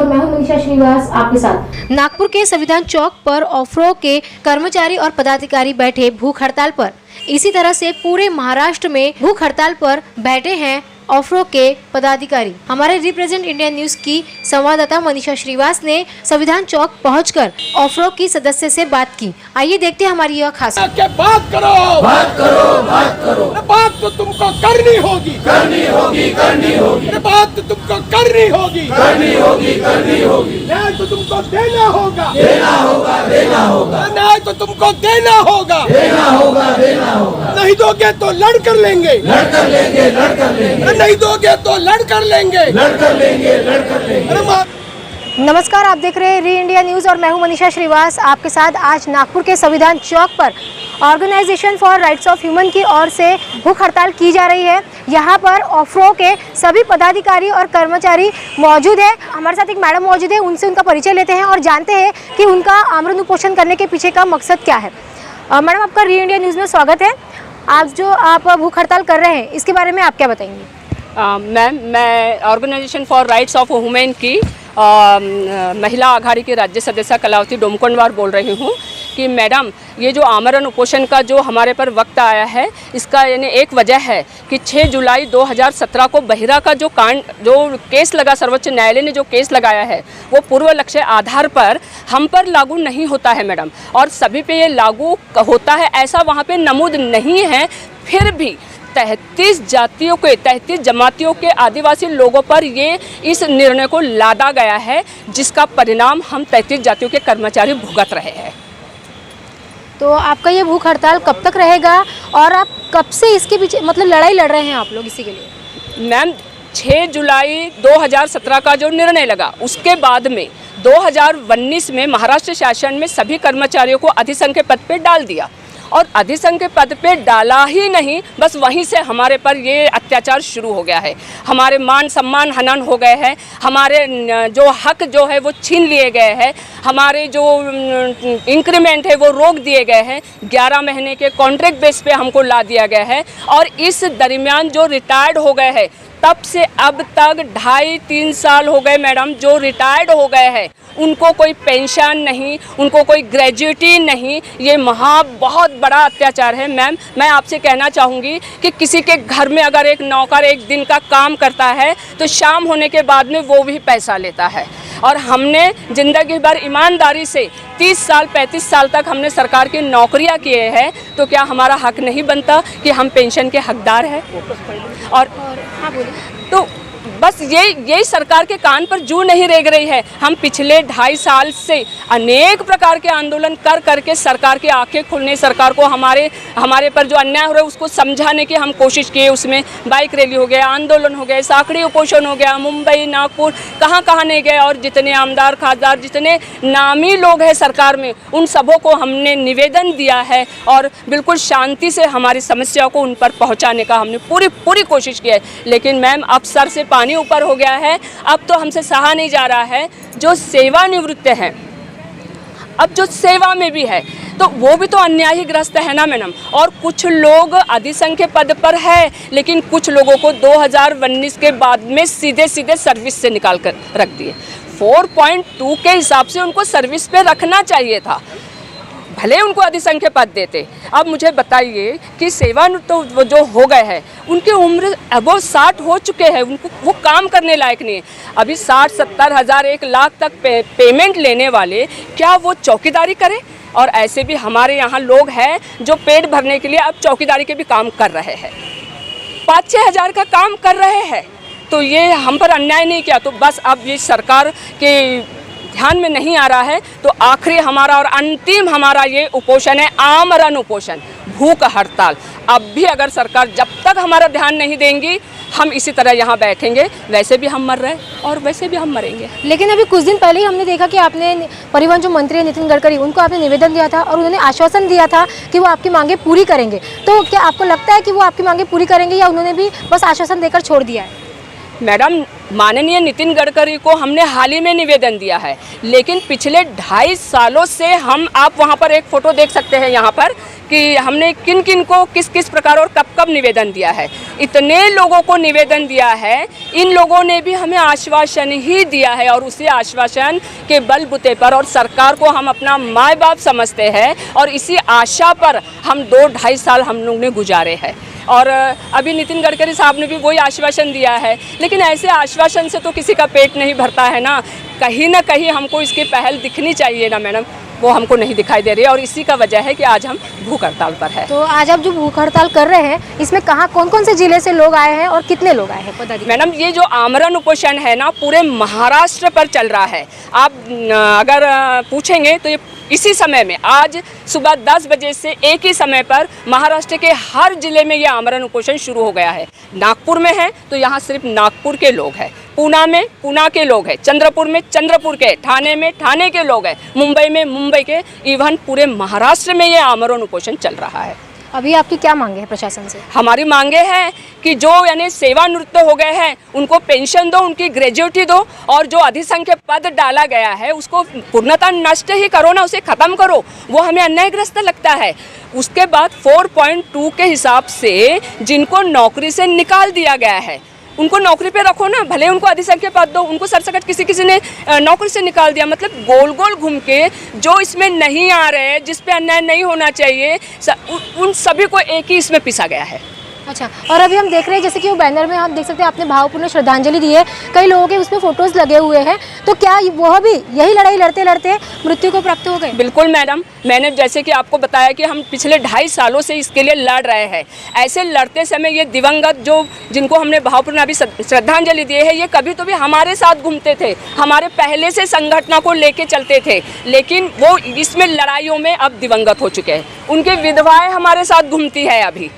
और मैं हूं मनीषा श्रीवास आपके साथ। नागपुर के संविधान चौक पर ऑफरो के कर्मचारी और पदाधिकारी बैठे भूख हड़ताल पर। इसी तरह से पूरे महाराष्ट्र में भूख हड़ताल पर बैठे हैं ऑफरो के पदाधिकारी। हमारे रिप्रेजेंट इंडिया न्यूज की संवाददाता मनीषा श्रीवास ने संविधान चौक पहुंचकर ऑफरो की सदस्य से बात की। आइए देखते हैं हमारी यह खास बात करो, बात करो, बात करो। बात तो तुमको करनी होगी, करनी होगी, करनी होगी। बात तो तुमको करनी होगी, करनी होगी, करनी होगी। न्याय तो तुमको देना होगा, देना होगा, देना होगा। न्याय तो तुमको देना होगा, देना होगा, देना होगा। नहीं दोगे तो लड़ कर लेंगे, लड़ कर लेंगे, लड़ कर लेंगे। नहीं दोगे तो लड़ कर लेंगे, लड़ कर लेंगे, लड़ कर लेंगे। नमस्कार, आप देख रहे हैं री इंडिया न्यूज़ और मैं हूं मनीषा श्रीवास आपके साथ। आज नागपुर के संविधान चौक पर organisation for rights of human की ओर से भूख हड़ताल की जा रही है। यहां पर ऑफरो के सभी पदाधिकारी और कर्मचारी मौजूद है। हमारे साथ एक मैडम मौजूद है, उनसे उनका परिचय लेते हैं और जानते हैं कि उनका आमरण उपोषण करने के पीछे का मकसद क्या है। मैडम, आपका री इंडिया न्यूज़ में स्वागत है। आज जो आप भूख हड़ताल कर रहे हैं, इसके बारे में आप क्या बताएंगे? मैम, मैं organisation for rights of women की महिला आघाड़ी की राज्य सदस्य कलावती डोमकोंडवार बोल रही हूँ कि मैडम, ये जो आमरण उपोषण का जो हमारे पर वक्त आया है, इसका यानी एक वजह है कि 6 जुलाई 2017 को बहिरा का जो केस लगा, सर्वोच्च न्यायालय ने जो केस लगाया है, वो पूर्व लक्ष्य आधार पर हम पर लागू नहीं होता है मैडम, और सभी पे ये लागू होता है ऐसा वहाँ पे नमूद नहीं है। फिर भी 33 जातियों के, 33 जमातियों के आदिवासी लोगों पर ये इस निर्णय को लादा गया है, जिसका परिणाम हम 33 जातियों के कर्मचारी भुगत रहे हैं। तो आपका ये भूख हड़ताल कब तक रहेगा और आप कब से इसके पीछे मतलब लड़ाई लड़ रहे हैं आप लोग इसी के लिए? मैम, 6 जुलाई 2017 का जो निर्णय लगा, उसके बाद में 2019 में महाराष्ट्र शासन में सभी कर्मचारियों को अधिसंघ के पद पे डाल दिया, और अधिसंघ के पद पे डाला ही नहीं, बस वहीं से हमारे पर ये अत्याचार शुरू हो गया है। हमारे मान सम्मान हनन हो गए हैं, हमारे जो हक जो है वो छीन लिए गए हैं, हमारे जो इंक्रीमेंट है वो रोक दिए गए हैं, 11 महीने के कॉन्ट्रैक्ट बेस पे हमको ला दिया गया है। और इस दरमियान जो रिटायर्ड हो गए हैं, तब से अब तक 2.5-3 साल हो गए मैडम, जो रिटायर्ड हो गए हैं उनको कोई पेंशन नहीं, उनको कोई ग्रेजुएटी नहीं। ये बहुत बड़ा अत्याचार है मैम। मैं आपसे कहना चाहूँगी कि किसी के घर में अगर एक नौकर एक दिन का काम करता है तो शाम होने के बाद में वो भी पैसा लेता है, और हमने ज़िंदगी भर ईमानदारी से 30 साल 35 साल तक हमने सरकार की नौकरियां किए हैं, तो क्या हमारा हक नहीं बनता कि हम पेंशन के हकदार हैं? और हाँ, बोलिए। तो बस यही सरकार के कान पर जू नहीं रेंग रही है। हम पिछले 2.5 साल से अनेक प्रकार के आंदोलन कर करके सरकार की आंखें खुलने, सरकार को हमारे पर जो अन्याय हो रहा है उसको समझाने की हम कोशिश किए। उसमें बाइक रैली हो गया, आंदोलन हो गया, साखड़ी उपोषण हो गया, मुंबई, नागपुर, कहाँ कहाँ नहीं गए, और जितने आमदार खासदार, जितने नामी लोग हैं सरकार में, उन सबों को हमने निवेदन दिया है, और बिल्कुल शांति से हमारी समस्याओं को उन पर पहुँचाने का हमने पूरी कोशिश की है। लेकिन मैम, अब सर से पानी ऊपर हो गया है, अब तो हमसे सहा नहीं जा रहा है। जो सेवानिवृत्त हैं, अब जो सेवा में भी है, तो वो भी तो अन्याय ही ग्रस्त है ना मैडम। और कुछ लोग अधिसंघ के पद पर है, लेकिन कुछ लोगों को 2019 के बाद में सीधे सर्विस से निकाल कर रख दिए। 4.2 के हिसाब से उनको सर्विस पे रखना चाहिए था, भले उनको अधिसंघ के पद देते। अब मुझे बताइए कि सेवानिवृत्त तो जो हो गए हैं, उनकी उम्र अबो 60 हो चुके हैं, उनको वो काम करने लायक नहीं है। अभी 60-70 हज़ार 1 लाख तक पेमेंट लेने वाले क्या वो चौकीदारी करें? और ऐसे भी हमारे यहाँ लोग हैं जो पेट भरने के लिए अब चौकीदारी के भी काम कर रहे हैं, 5-6 हज़ार का काम कर रहे हैं। तो ये हम पर अन्याय नहीं किया, तो बस अब ये सरकार के ध्यान में नहीं आ रहा है। तो आखिरी हमारा और अंतिम हमारा ये उपोषण है, आमरण उपोषण, भूख हड़ताल। अब भी अगर सरकार जब तक हमारा ध्यान नहीं देंगी, हम इसी तरह यहाँ बैठेंगे। वैसे भी हम मर रहे हैं और वैसे भी हम मरेंगे। लेकिन अभी कुछ दिन पहले ही हमने देखा कि आपने परिवहन जो मंत्री है नितिन गडकरी, उनको आपने निवेदन दिया था और उन्होंने आश्वासन दिया था कि वो आपकी मांगे पूरी करेंगे। तो क्या आपको लगता है कि वो आपकी मांगे पूरी करेंगे, या उन्होंने भी बस आश्वासन देकर छोड़ दिया है? मैडम, माननीय नितिन गडकरी को हमने हाल ही में निवेदन दिया है, लेकिन पिछले 2.5 सालों से हम, आप वहाँ पर एक फ़ोटो देख सकते हैं यहाँ पर, कि हमने किन किन को किस किस प्रकार और कब कब निवेदन दिया है। इतने लोगों को निवेदन दिया है, इन लोगों ने भी हमें आश्वासन ही दिया है और उसी आश्वासन के बलबूते पर, और सरकार को हम अपना माँ बाप समझते हैं और इसी आशा पर हम 2-2.5 साल हम लोग ने गुजारे हैं। और अभी नितिन गडकरी साहब ने भी वही आश्वासन दिया है, लेकिन ऐसे आश्वासन से तो किसी का पेट नहीं भरता है ना कहीं हमको इसकी पहल दिखनी चाहिए ना मैडम, वो हमको नहीं दिखाई दे रही है और इसी का वजह है कि आज हम भूख हड़ताल पर है। तो आज आप जो भूख हड़ताल कर रहे हैं, इसमें कहाँ कौन कौन से जिले से लोग आए हैं और कितने लोग आए हैं बता दीजिए। मैडम, ये जो आमरण उपोषण है ना, पूरे महाराष्ट्र पर चल रहा है। आप अगर पूछेंगे तो ये इसी समय में आज सुबह 10 बजे से एक ही समय पर महाराष्ट्र के हर जिले में ये आमरण उपोषण शुरू हो गया है। नागपुर में है तो यहाँ सिर्फ नागपुर के लोग हैं, पूना में पूना के लोग हैं, चंद्रपुर में चंद्रपुर के, ठाणे में ठाणे के लोग हैं, मुंबई में मुंबई के, इवन पूरे महाराष्ट्र में ये आमरण उपोषण चल रहा है। अभी आपकी क्या मांगे हैं प्रशासन से? हमारी मांगे हैं कि जो यानी सेवानिवृत्त हो गए हैं उनको पेंशन दो, उनकी ग्रेजुएटी दो, और जो अधिसंख्य पद डाला गया है उसको पूर्णतः नष्ट ही करो ना, उसे ख़त्म करो, वो हमें अन्यायग्रस्त लगता है। उसके बाद 4.2 के हिसाब से जिनको नौकरी से निकाल दिया गया है उनको नौकरी पे रखो ना, भले उनको अधिसंख्य पद दो, उनको सरसकट किसी ने नौकरी से निकाल दिया। मतलब गोल गोल घूम के जो इसमें नहीं आ रहे, जिस पे अन्याय नहीं होना चाहिए, उन सभी को एक ही इसमें पिसा गया है। अच्छा, और अभी हम देख रहे हैं जैसे कि वो बैनर में आप देख सकते हैं, आपने भावपूर्ण श्रद्धांजलि दी है, कई लोगों के उसमें फोटोज लगे हुए हैं, तो क्या वह भी यही लड़ाई लड़ते लड़ते मृत्यु को प्राप्त हो गए? बिल्कुल मैडम, मैंने जैसे कि आपको बताया कि हम पिछले 2.5 सालों से इसके लिए लड़ रहे हैं। ऐसे लड़ते समय ये दिवंगत जो जिनको हमने भावपूर्ण अभी श्रद्धांजलि दी है, ये कभी तो भी हमारे साथ घूमते थे, हमारे पहले से संगठन को लेके चलते थे, लेकिन वो इसमें लड़ाइयों में अब दिवंगत हो चुके हैं। उनकी विधवाएं हमारे साथ घूमती है अभी।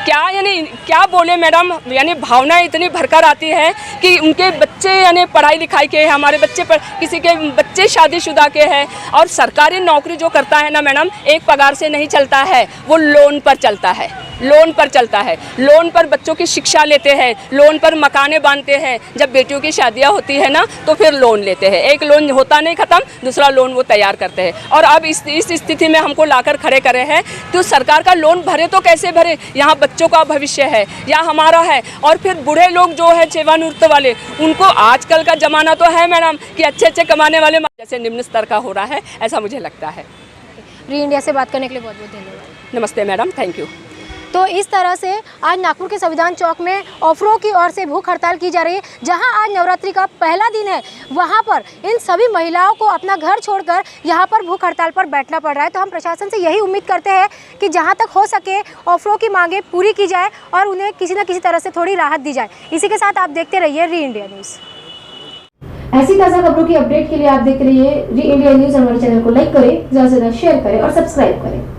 क्या यानी क्या बोले मैडम, यानी भावना इतनी भरकर आती है कि उनके बच्चे यानी पढ़ाई लिखाई के हैं, हमारे बच्चे पर किसी के बच्चे शादीशुदा के हैं, और सरकारी नौकरी जो करता है ना मैडम, एक पगार से नहीं चलता है, वो लोन पर चलता है, लोन पर चलता है, लोन पर बच्चों की शिक्षा लेते हैं, लोन पर मकाने बांधते हैं, जब बेटियों की शादियां होती है ना तो फिर लोन लेते हैं, एक लोन होता नहीं ख़त्म, दूसरा लोन वो तैयार करते हैं। और अब इस स्थिति में हमको लाकर खड़े करे हैं, तो सरकार का लोन भरे तो कैसे भरे, यहाँ बच्चों का भविष्य है या हमारा है, और फिर बूढ़े लोग जो है सेवानिवृत्त वाले, उनको आजकल का ज़माना तो है मैडम कि अच्छे कमाने वाले जैसे निम्न स्तर का हो रहा है, ऐसा मुझे लगता है। री इंडिया से बात करने के लिए बहुत बहुत धन्यवाद। नमस्ते मैडम, थैंक यू। तो इस तरह से आज नागपुर के संविधान चौक में ऑफरो की ओर से भूख हड़ताल की जा रही है। जहां आज नवरात्रि का पहला दिन है, वहां पर इन सभी महिलाओं को अपना घर छोड़कर यहां पर भूख हड़ताल पर बैठना पड़ रहा है। तो हम प्रशासन से यही उम्मीद करते हैं कि जहां तक हो सके ऑफरो की मांगें पूरी की जाए और उन्हें किसी न किसी तरह से थोड़ी राहत दी जाए। इसी के साथ आप देखते रहिए री इंडिया न्यूज़। ऐसी ताज़ा खबरों की अपडेट के लिए आप देखते रहिए री इंडिया न्यूज़। हमारे चैनल को लाइक करें, ज़्यादा से ज़्यादा शेयर करें और सब्सक्राइब करें।